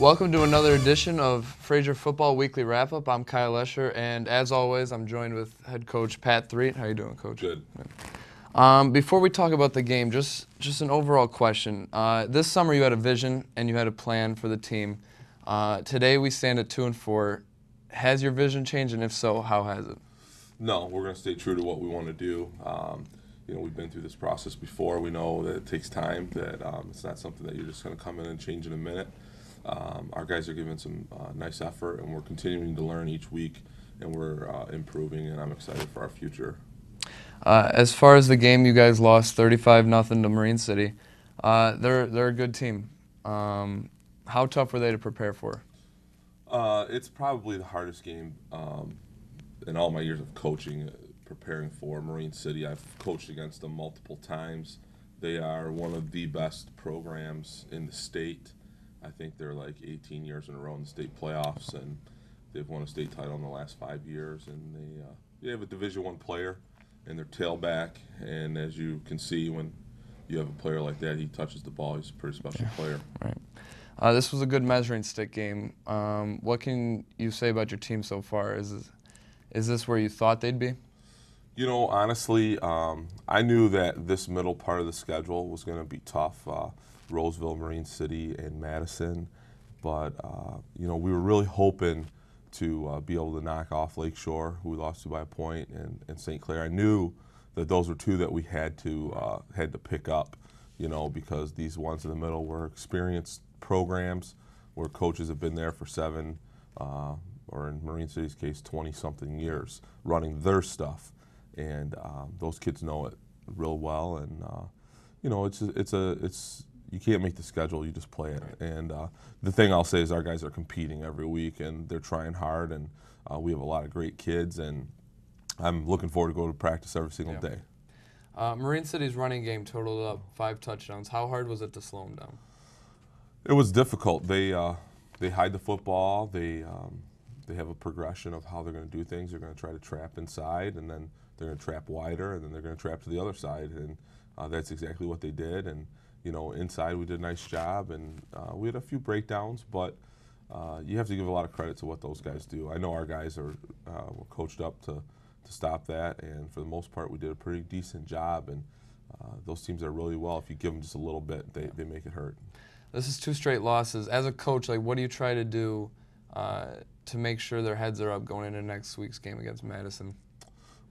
Welcome to another edition of Fraser Football Weekly Wrap-Up. I'm Kyle Lesher, and as always, I'm joined with head coach Pat Threet. How you doing, Coach? Good. Before we talk about the game, just an overall question. This summer you had a vision and you had a plan for the team. Today we stand at 2-4. Has your vision changed, and if so, how has it? No, we're going to stay true to what we want to do. We've been through this process before. We know that it takes time, that it's not something that you're just going to come in and change in a minute. Our guys are giving some nice effort, and we're continuing to learn each week, and we're improving, and I'm excited for our future. As far as the game, you guys lost 35-0 to Marine City. They're a good team. How tough were they to prepare for? It's probably the hardest game in all my years of coaching, preparing for Marine City. I've coached against them multiple times. They are one of the best programs in the state. I think they're like 18 years in a row in the state playoffs, and they've won a state title in the last 5 years. And they have a Division I player and their tailback. And as you can see, when you have a player like that, he touches the ball. He's a pretty special player. Right. This was a good measuring stick game. What can you say about your team so far? Is this where you thought they'd be? You know, honestly, I knew that this middle part of the schedule was going to be tough. Roseville, Marine City, and Madison. But, we were really hoping to be able to knock off Lakeshore, who we lost to by a point, and St. Clair. I knew that those were two that we had to pick up, because these ones in the middle were experienced programs where coaches have been there for 7, or in Marine City's case, 20-something years, running their stuff. And those kids know it real well. And, you can't make the schedule, you just play it. And the thing I'll say is our guys are competing every week, and they're trying hard, and we have a lot of great kids, and I'm looking forward to going to practice every single day. Marine City's running game totaled up 5 touchdowns. How hard was it to slow them down? It was difficult. They hide the football. They have a progression of how they're going to do things. They're going to try to trap inside, and then they're going to trap wider, and then they're going to trap to the other side. And that's exactly what they did. And inside we did a nice job, and we had a few breakdowns, but you have to give a lot of credit to what those guys do. I know our guys were coached up to stop that, and for the most part we did a pretty decent job, and those teams are really well. If you give them just a little bit, they make it hurt. This is 2 straight losses. As a coach, what do you try to do to make sure their heads are up going into next week's game against Madison?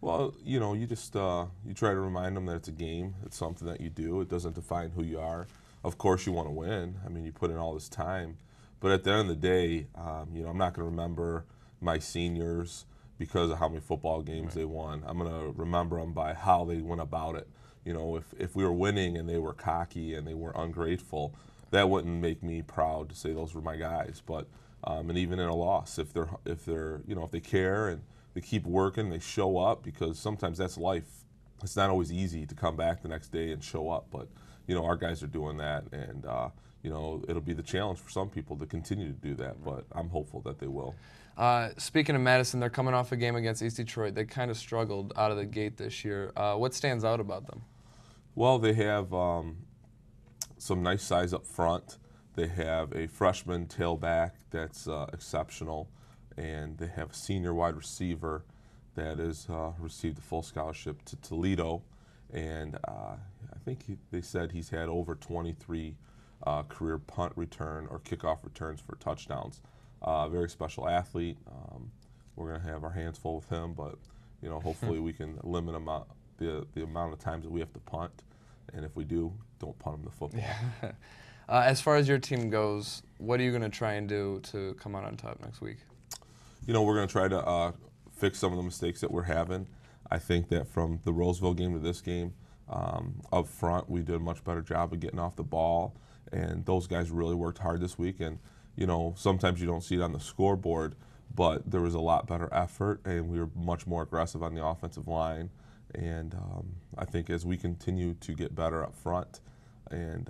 Well, you just you try to remind them that it's a game. It's something that you do. It doesn't define who you are. Of course, you want to win. I mean, you put in all this time. But at the end of the day, I'm not going to remember my seniors because of how many football games they won. I'm going to remember them by how they went about it. If we were winning and they were cocky and they were ungrateful, that wouldn't make me proud to say those were my guys. But and even in a loss, if they care and they keep working, they show up, because sometimes that's life. It's not always easy to come back the next day and show up, but our guys are doing that, and it'll be the challenge for some people to continue to do that, but I'm hopeful that they will. Speaking of Madison, they're coming off a game against East Detroit. They kind of struggled out of the gate this year. What stands out about them? Well, they have some nice size up front. They have a freshman tailback that's exceptional, and they have a senior wide receiver that has received a full scholarship to Toledo, and I think they said he's had over 23 career punt return or kickoff returns for touchdowns. Very special athlete. We're going to have our hands full with him, but hopefully we can limit the amount of times that we have to punt, and if we do, don't punt him the football. Yeah. As far as your team goes, what are you going to try and do to come out on top next week? We're going to try to fix some of the mistakes that we're having. I think that from the Roseville game to this game, up front, we did a much better job of getting off the ball, and those guys really worked hard this week. And, sometimes you don't see it on the scoreboard, but there was a lot better effort, and we were much more aggressive on the offensive line. And I think as we continue to get better up front, and,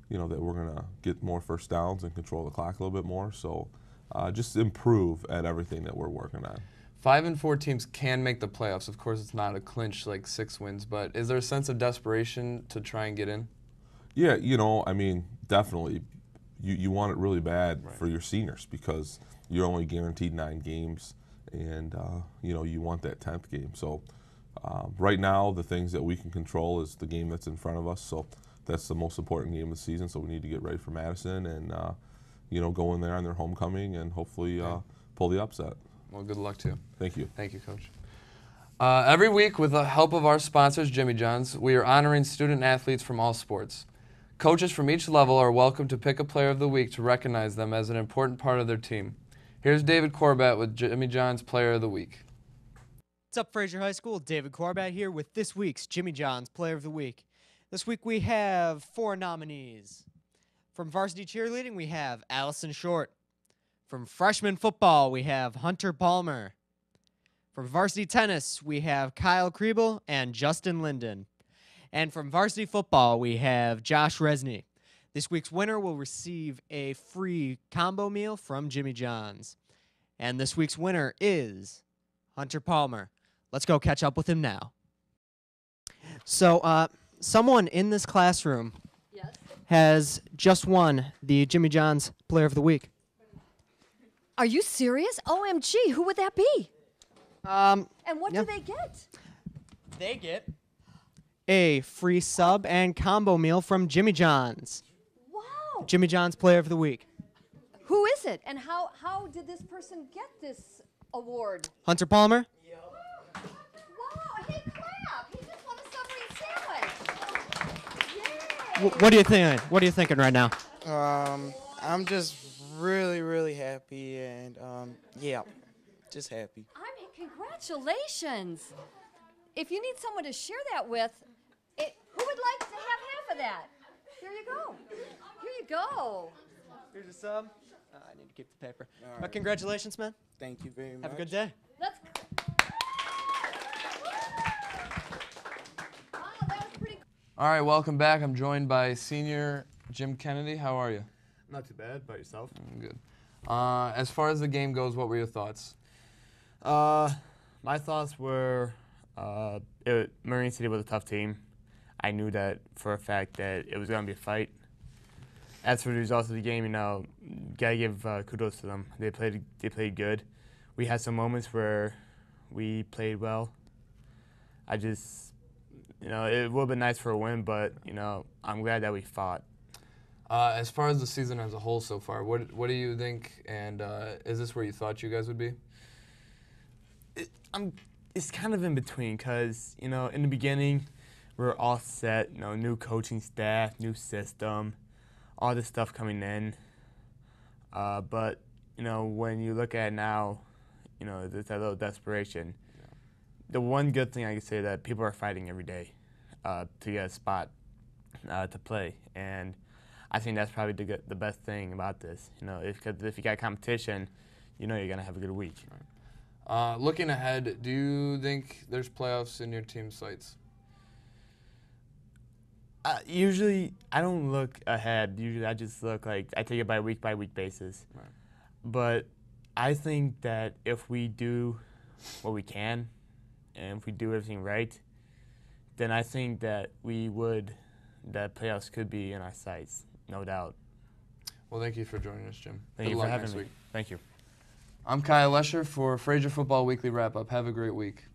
that we're going to get more first downs and control the clock a little bit more. So just improve at everything that we're working on. 5-4 teams can make the playoffs. Of course, it's not a clinch like 6 wins, but is there a sense of desperation to try and get in? Yeah, definitely. you want it really bad for your seniors because you're only guaranteed 9 games, and you want that 10th game. So right now, the things that we can control is the game that's in front of us. So that's the most important game of the season. So we need to get ready for Madison and go in there on their homecoming and hopefully pull the upset. Well, good luck to you. Thank you. Thank you, Coach. Every week, with the help of our sponsors, Jimmy John's, we are honoring student athletes from all sports. Coaches from each level are welcome to pick a player of the week to recognize them as an important part of their team. Here's David Corbat with Jimmy John's Player of the Week. What's up, Fraser High School? David Corbat here with this week's Jimmy John's Player of the Week. This week we have 4 nominees. From varsity cheerleading, we have Allison Short. From freshman football, we have Hunter Palmer. From varsity tennis, we have Kyle Kriebel and Justin Linden. And from varsity football, we have Josh Resney. This week's winner will receive a free combo meal from Jimmy John's. And this week's winner is Hunter Palmer. Let's go catch up with him now. So, someone in this classroom has just won the Jimmy John's Player of the Week. Are you serious? OMG, who would that be? And what yeah. do they get? They get a free sub and combo meal from Jimmy John's. Wow. Jimmy John's Player of the Week. Who is it? And how did this person get this award? Hunter Palmer. Wow, hey, clap. He just won a Submarine sandwich. Yay. What are you thinking? What are you thinking right now? I'm just really happy, and yeah, just happy. Congratulations. If you need someone to share that with, who would like to have half of that? Here you go. Here you go. Here's a sub. I need to keep the paper. All right. Congratulations, man. Thank you very much. Have a good day. Let's. Wow, that was pretty cool. All right, welcome back. I'm joined by senior Jim Kennedy. How are you? Not too bad. By yourself? I'm good. As far as the game goes, what were your thoughts? My thoughts were Marine City was a tough team. I knew that for a fact that it was going to be a fight. As for the results of the game, gotta give kudos to them. They played good. We had some moments where we played well. I just, it would have been nice for a win, but I'm glad that we fought. As far as the season as a whole so far, what do you think? And is this where you thought you guys would be? It's kind of in between because, in the beginning, we were all set, new coaching staff, new system, all this stuff coming in. But, when you look at it now, there's that little desperation. Yeah. The one good thing I can say that people are fighting every day to get a spot to play. And I think that's probably the best thing about this. If you got competition, you're going to have a good week. Right. Looking ahead, do you think there's playoffs in your team's sights? Usually, I don't look ahead. Usually, I just look I take it by week basis. Right. But I think that if we do what we can, and if we do everything right, then I think that that playoffs could be in our sights, no doubt. Well, thank you for joining us, Jim. Thank you for having me. Thank you. I'm Kyle Lesher for Fraser Football Weekly Wrap-Up. Have a great week.